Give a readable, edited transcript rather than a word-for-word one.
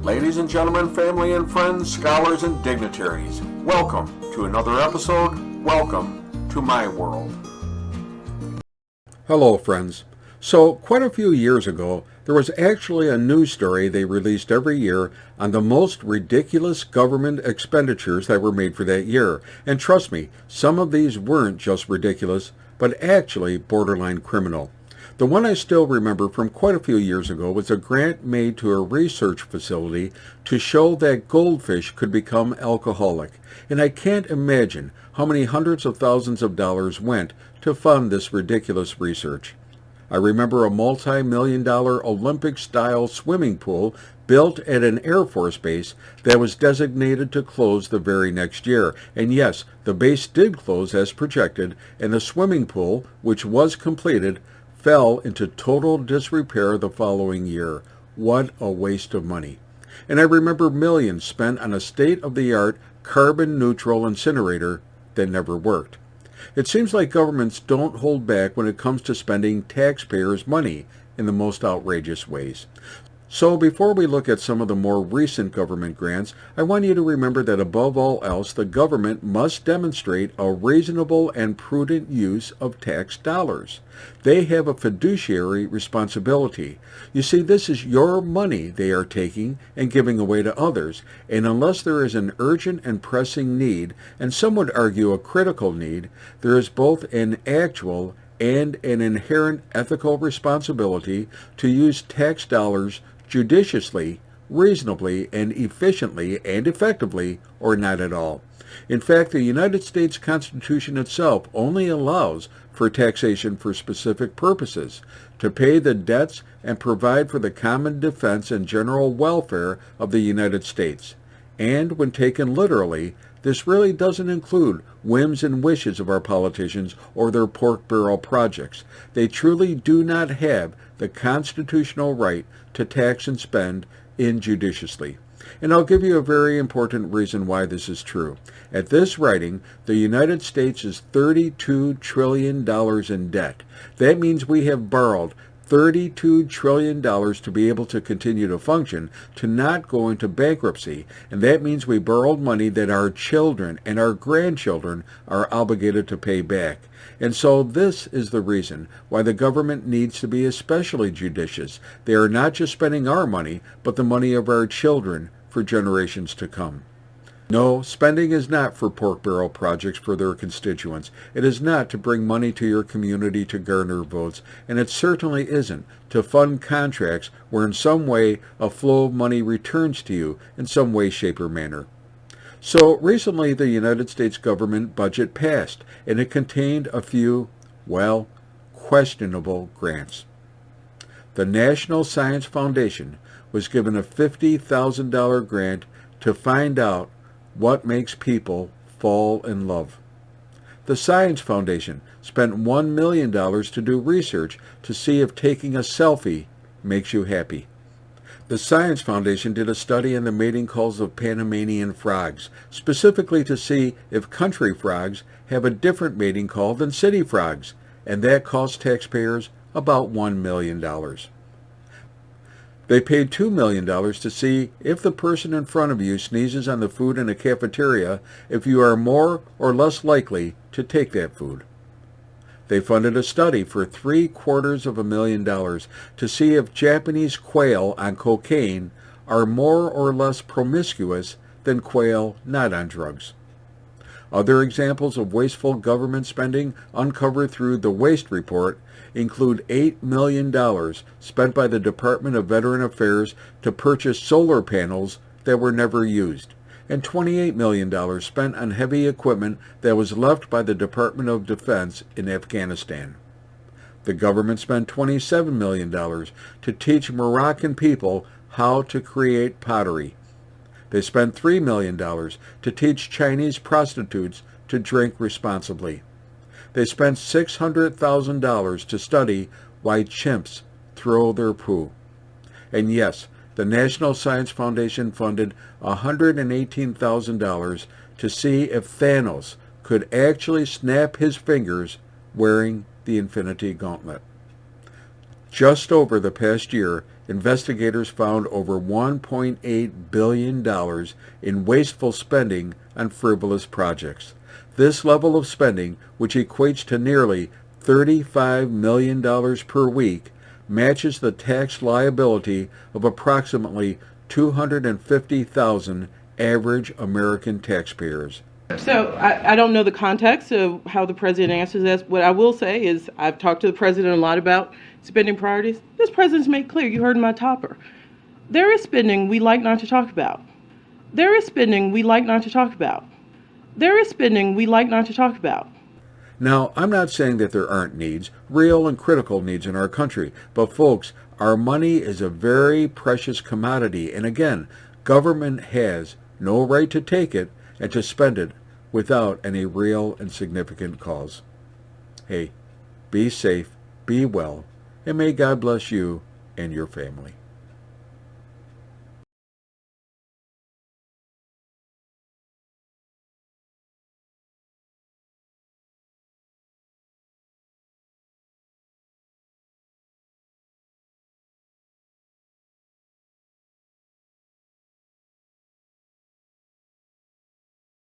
Ladies and gentlemen, family and friends, scholars and dignitaries, welcome to another episode. Welcome to my world. Hello, friends. So, quite a few years ago, there was actually a news story they released every year on the most ridiculous government expenditures that were made for that year. And trust me, some of these weren't just ridiculous, but actually borderline criminal. The one I still remember from quite a few years ago was a grant made to a research facility to show that goldfish could become alcoholic. And I can't imagine how many hundreds of thousands of dollars went to fund this ridiculous research. I remember a multi-million-dollar Olympic-style swimming pool built at an Air Force base that was designated to close the very next year. And yes, the base did close as projected, and the swimming pool, which was completed, fell into total disrepair the following year. What a waste of money. And I remember millions spent on a state-of-the-art carbon-neutral incinerator that never worked. It seems like governments don't hold back when it comes to spending taxpayers' money in the most outrageous ways. So before we look at some of the more recent government grants, I want you to remember that above all else, the government must demonstrate a reasonable and prudent use of tax dollars. They have a fiduciary responsibility. You see, this is your money they are taking and giving away to others, and unless there is an urgent and pressing need, and some would argue a critical need, there is both an actual and an inherent ethical responsibility to use tax dollars judiciously, reasonably, and efficiently and effectively, or not at all. In fact, the United States Constitution itself only allows for taxation for specific purposes, to pay the debts and provide for the common defense and general welfare of the United States. And when taken literally, this really doesn't include whims and wishes of our politicians or their pork barrel projects. They truly do not have the constitutional right to tax and spend injudiciously. And I'll give you a very important reason why this is true. At this writing, the United States is $32 trillion in debt. That means we have borrowed $32 trillion to be able to continue to function, to not go into bankruptcy. And that means we borrowed money that our children and our grandchildren are obligated to pay back. And so this is the reason why the government needs to be especially judicious. They are not just spending our money, but the money of our children for generations to come. No, spending is not for pork barrel projects for their constituents. It is not to bring money to your community to garner votes, and it certainly isn't to fund contracts where in some way a flow of money returns to you in some way, shape, or manner. So recently the United States government budget passed, and it contained a few, questionable grants. The National Science Foundation was given a $50,000 grant to find out what makes people fall in love. The Science Foundation spent $1 million to do research to see if taking a selfie makes you happy. The Science Foundation did a study on the mating calls of Panamanian frogs, specifically to see if country frogs have a different mating call than city frogs, and that cost taxpayers about $1 million. They paid $2 million to see if the person in front of you sneezes on the food in a cafeteria, if you are more or less likely to take that food. They funded a study for $750,000 to see if Japanese quail on cocaine are more or less promiscuous than quail not on drugs. Other examples of wasteful government spending uncovered through the Waste Report include $8 million spent by the Department of Veteran Affairs to purchase solar panels that were never used, and $28 million spent on heavy equipment that was left by the Department of Defense in Afghanistan. The government spent $27 million to teach Moroccan people how to create pottery. They spent $3 million to teach Chinese prostitutes to drink responsibly. They spent $600,000 to study why chimps throw their poo. And yes, the National Science Foundation funded $118,000 to see if Thanos could actually snap his fingers wearing the Infinity Gauntlet. Just over the past year, investigators found over $1.8 billion in wasteful spending on frivolous projects. This level of spending, which equates to nearly $35 million per week, matches the tax liability of approximately 250,000 average American taxpayers. So I don't know the context of how the president answers this. What I will say is I've talked to the president a lot about spending priorities. This president's made clear, you heard in my topper, there is spending we like not to talk about. There is spending we like not to talk about. There is spending we like not to talk about. Now, I'm not saying that there aren't needs, real and critical needs in our country, but folks, our money is a very precious commodity, and again, government has no right to take it and to spend it without any real and significant cause. Hey, be safe, be well, and may God bless you and your family.